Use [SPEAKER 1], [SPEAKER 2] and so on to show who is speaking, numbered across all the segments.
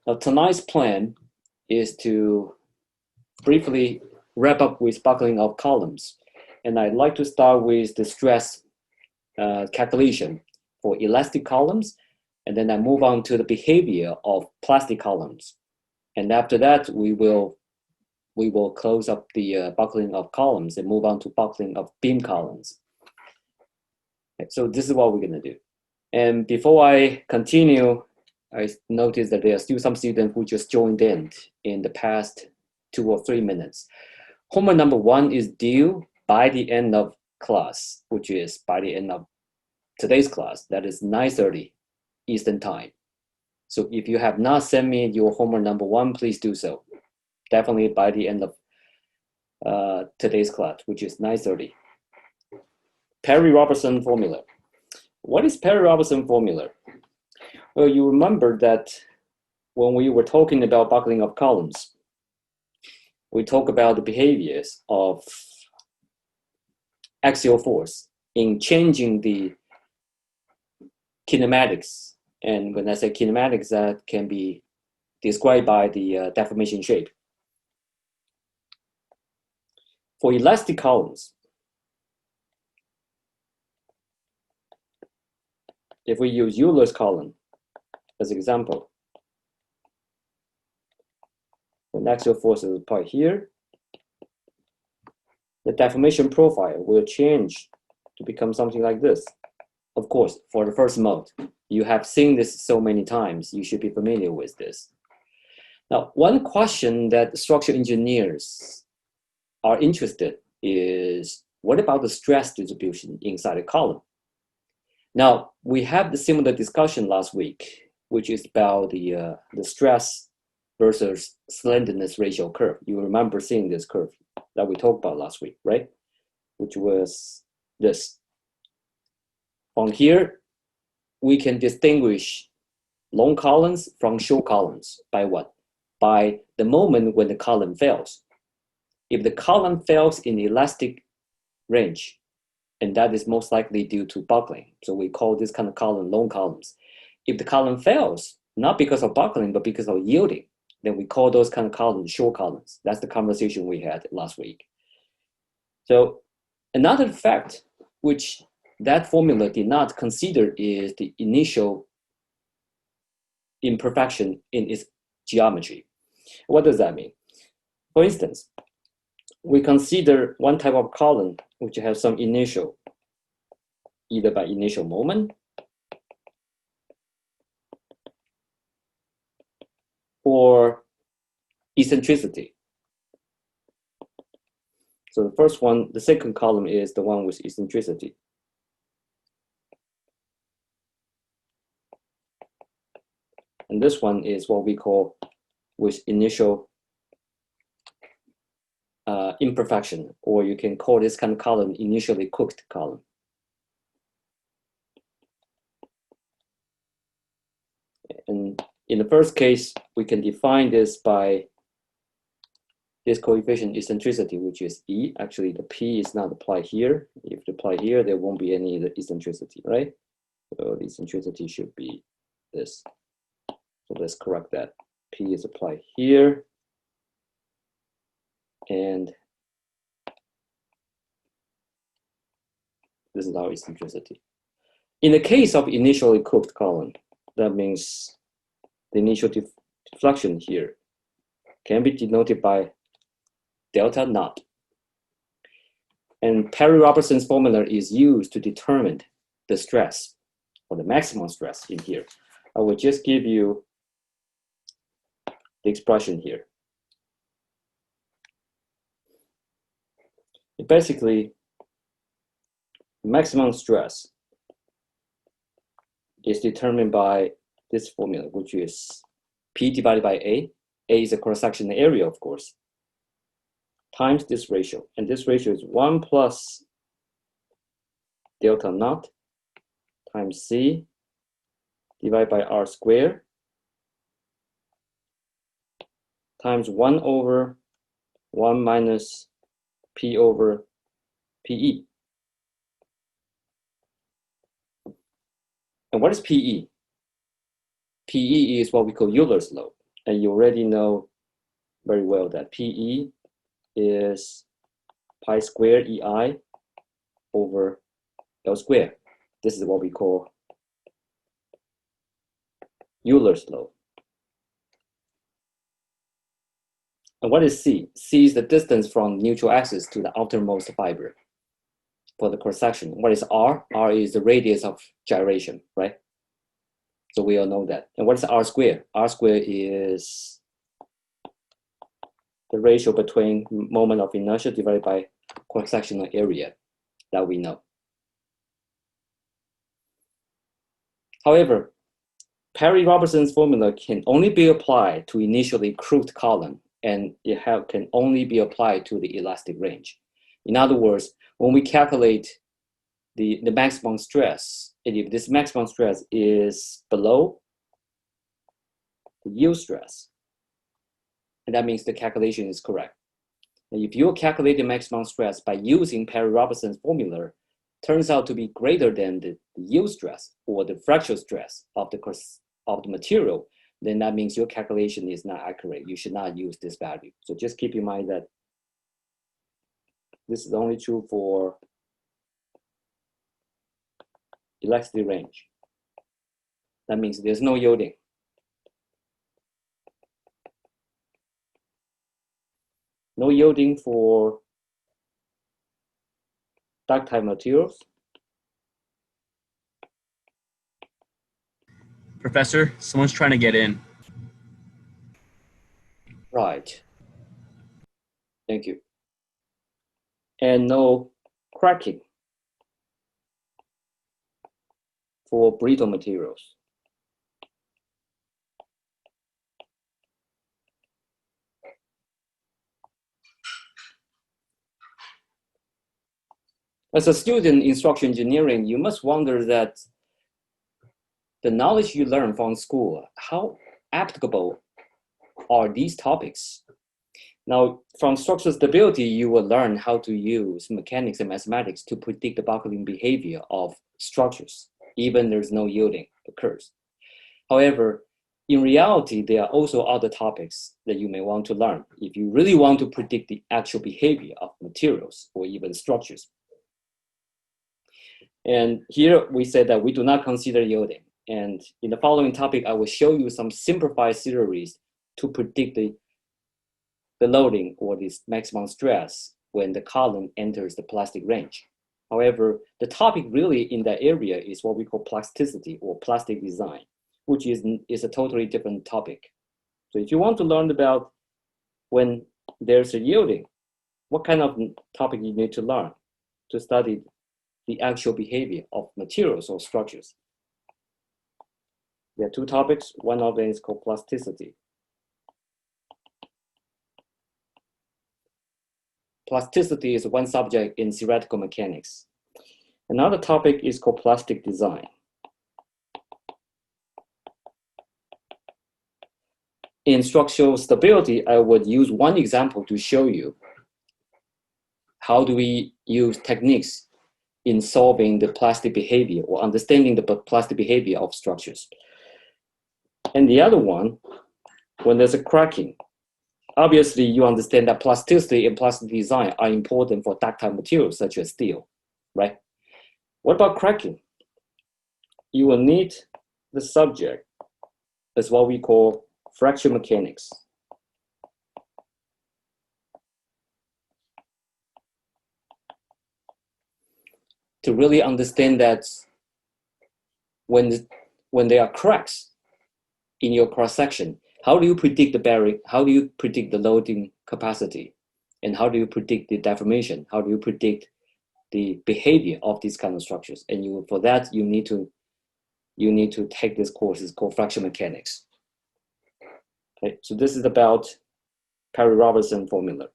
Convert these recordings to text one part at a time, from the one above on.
[SPEAKER 1] Now, tonight's plan is to briefly wrap up with buckling of columns. And I'd like to start with the stress calculation for elastic columns, and then I move on to the behavior of plastic columns. And after that, we will close up the buckling of columns and move on to buckling of beam columns. Okay, so this is what we're going to do. And before I continue, I noticed that there are still some students who just joined in the past 2 or 3 minutes. Homework number 1 is due by the end of class, which is by the end of today's class. That is 9:30 Eastern time. So if you have not sent me your homework number 1, please do so. Definitely by the end of today's class, which is 9:30. Perry-Robertson formula. What is Perry-Robertson formula? Well, you remember that when we were talking about buckling of columns, we talk about the behaviors of axial force in changing the kinematics. And when I say kinematics, that can be described by the deformation shape. For elastic columns, if we use Euler's column as an example, when axial force is applied here, the deformation profile will change to become something like this. Of course, for the first mode, you have seen this so many times, you should be familiar with this. Now, one question that structural engineers are interested is, what about the stress distribution inside a column? Now, we had the similar discussion last week, which is about the stress versus slenderness ratio curve. You remember seeing this curve that we talked about last week, right? Which was this. From here, we can distinguish long columns from short columns by what? By the moment when the column fails. If the column fails in elastic range, and that is most likely due to buckling, so we call this kind of column long columns. If the column fails, not because of buckling, but because of yielding, then we call those kind of columns short columns. That's the conversation we had last week. So another fact which that formula did not consider is the initial imperfection in its geometry. What does that mean? For instance, we consider one type of column which has some initial, either by initial moment or eccentricity. So the first one, the second column is the one with eccentricity. And this one is what we call with initial imperfection, or you can call this kind of column initially cooked column. And in the first case, we can define this by this coefficient eccentricity, which is E. Actually, the P is not applied here. If it applied here, there won't be any eccentricity, right? So the eccentricity should be this. So let's correct that. P is applied here. And this is our eccentricity. In the case of initially cooked column, that means the initial deflection here can be denoted by delta naught. And Perry-Robertson's formula is used to determine the stress, or the maximum stress in here. I will just give you the expression here. Basically, maximum stress is determined by this formula, which is P divided by A. A is a cross-sectional area, of course, times this ratio. And this ratio is 1 plus delta naught times C divided by R squared times 1 over 1 minus P over PE. And what is PE? PE is what we call Euler's load. And you already know very well that PE is pi squared EI over L squared. This is what we call Euler's law. And what is C? C is the distance from neutral axis to the outermost fiber for the cross-section. What is R? R is the radius of gyration, right? So we all know that. And what is R squared? R squared is the ratio between moment of inertia divided by cross-sectional area that we know. However, Perry-Robertson's formula can only be applied to initially crooked column, and it can only be applied to the elastic range. In other words, when we calculate the maximum stress, and if this maximum stress is below the yield stress, and that means the calculation is correct. And if you calculate the maximum stress by using Perry-Robertson's formula, turns out to be greater than the yield stress or the fractional stress of the material, then that means your calculation is not accurate. You should not use this value. So just keep in mind that this is only true for elastic range. That means there's no yielding. No yielding for ductile materials.
[SPEAKER 2] Professor, someone's trying to get in.
[SPEAKER 1] Right. Thank you. And no cracking for brittle materials. As a student in structural engineering, you must wonder that the knowledge you learn from school, how applicable are these topics? Now, from structural stability, you will learn how to use mechanics and mathematics to predict the buckling behavior of structures, even there's no yielding occurs. However, in reality, there are also other topics that you may want to learn if you really want to predict the actual behavior of materials or even structures. And here we said that we do not consider yielding. And in the following topic, I will show you some simplified theories to predict the loading or this maximum stress when the column enters the plastic range. However, the topic really in that area is what we call plasticity or plastic design, which is a totally different topic. So if you want to learn about when there's a yielding, what kind of topic you need to learn to study the actual behavior of materials or structures. There are two topics. One of them is called plasticity. Plasticity is one subject in theoretical mechanics. Another topic is called plastic design. In structural stability, I would use one example to show you how do we use techniques in solving the plastic behavior or understanding the plastic behavior of structures. And the other one, when there's a cracking, obviously you understand that plasticity and plastic design are important for ductile materials such as steel, right? What about cracking? You will need the subject as what we call fracture mechanics. To really understand that when there are cracks in your cross-section, how do you predict the bearing? How do you predict the loading capacity? And how do you predict the deformation? How do you predict the behavior of these kind of structures? And for that, you need to take this course. It's called fracture mechanics. Okay, so this is about Perry-Robertson formula.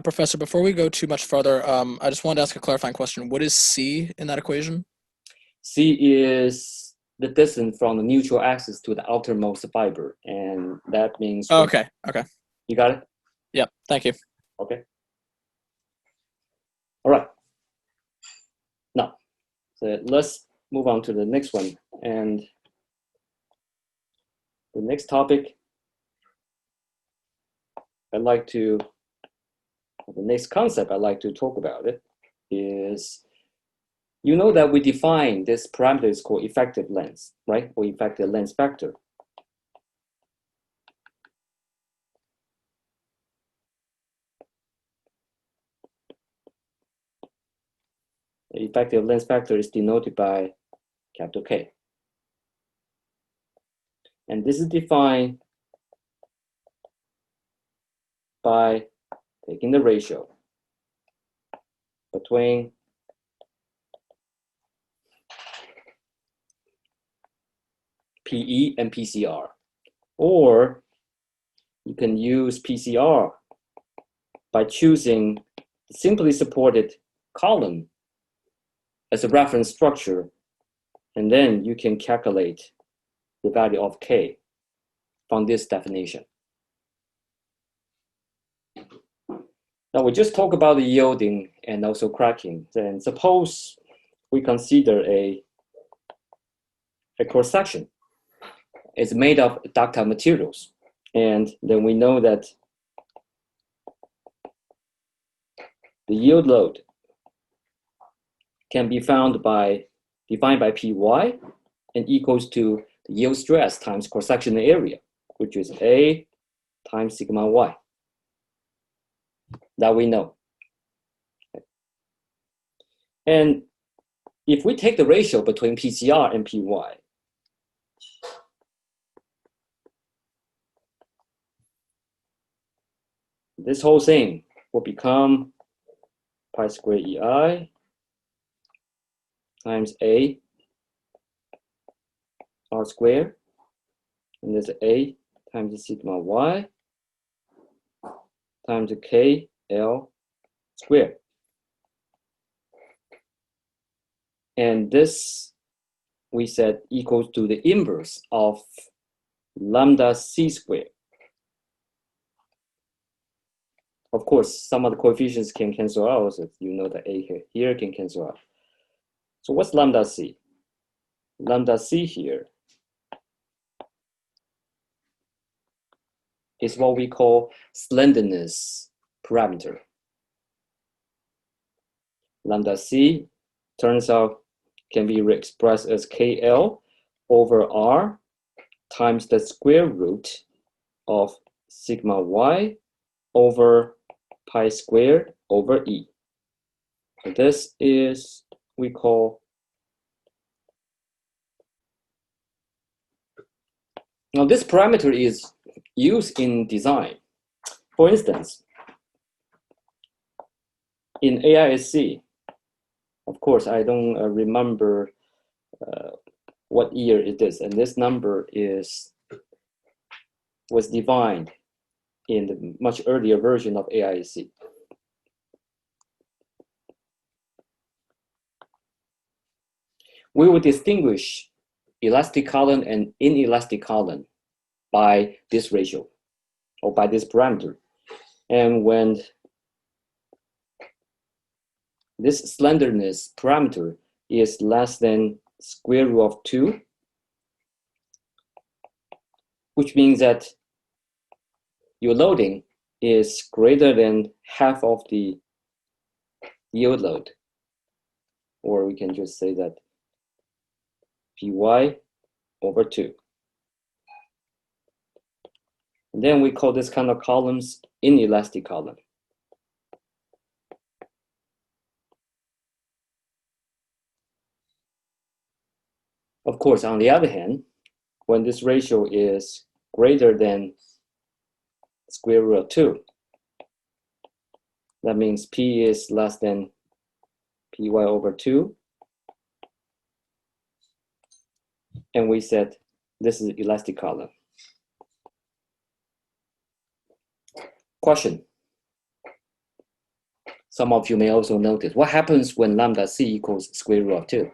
[SPEAKER 3] Professor, before we go too much further, I just wanted to ask a clarifying question. What is C in that equation?
[SPEAKER 1] C is the distance from the neutral axis to the outermost fiber, and that means...
[SPEAKER 3] Oh, okay.
[SPEAKER 1] You got it?
[SPEAKER 3] Yep, thank you.
[SPEAKER 1] Okay. All right. Now, so let's move on to the next one. And the next topic the next concept I'd like to talk about it is, you know that we define this parameter is called effective length, right? Or effective length factor. The effective length factor is denoted by capital K. And this is defined by taking the ratio between PE and PCR. Or you can use PCR by choosing the simply supported column as a reference structure, and then you can calculate the value of K from this definition. Now we just talk about the yielding and also cracking. Then suppose we consider a cross-section. It's made of ductile materials. And then we know that the yield load can be defined by Py and equals to the yield stress times cross-sectional area, which is A times sigma y. That we know. And if we take the ratio between PCR and Py, this whole thing will become pi squared EI times A R squared, and there's A times the sigma y times the K L squared. And this, we said, equals to the inverse of lambda C squared. Of course, some of the coefficients can cancel out, so you know that A here can cancel out. So what's lambda C? Lambda C here is what we call slenderness parameter. Lambda C turns out can be expressed as KL over R times the square root of sigma y over pi squared over E. So this is, we call, now this parameter is used in design. For instance, in AISC, of course, I don't remember what year it is, and this number was defined in the much earlier version of AISC. We will distinguish elastic column and inelastic column by this ratio or by this parameter. And when this slenderness parameter is less than square root of 2, which means that your loading is greater than half of the yield load, or we can just say that Py over 2. And then we call this kind of columns inelastic column. Of course, on the other hand, when this ratio is greater than square root of 2, that means P is less than Py over 2. And we said this is elastic column. Question. Some of you may also notice, what happens when lambda C equals square root of 2?